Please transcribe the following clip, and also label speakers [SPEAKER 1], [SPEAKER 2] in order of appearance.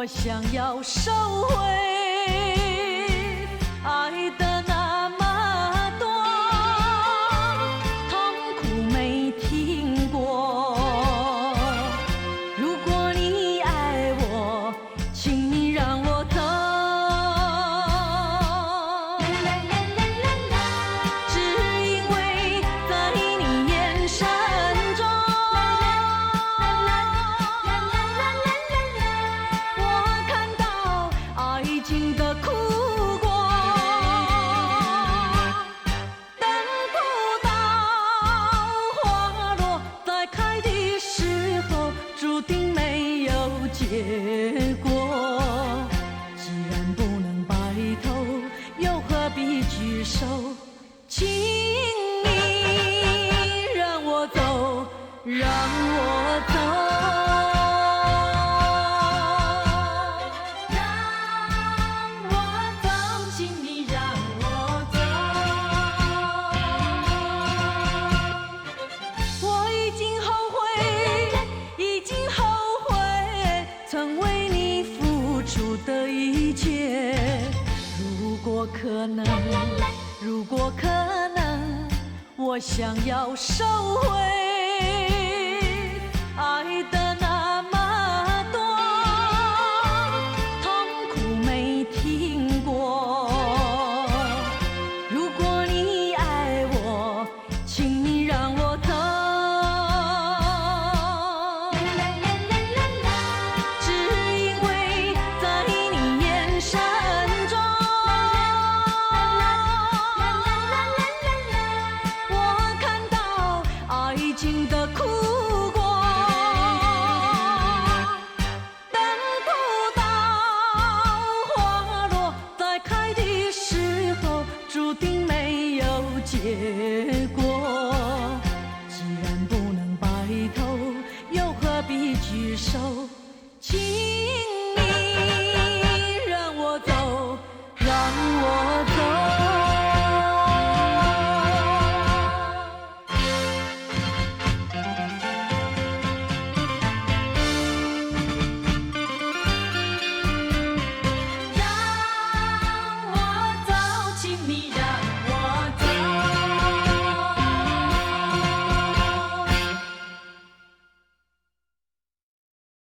[SPEAKER 1] 我想要收回爱的那么多，痛苦没听过。如果你爱我，请你让我走。只因为在你眼神中，我看到爱情的苦果。等不到花落再开的时候，注定没有结果。既然不能白头，又何必举手？请你让我走，让我走，让我走，请你让我走。我已经后悔，已经后悔，曾为你付出的一切。如果可能，如果可能，我想要收回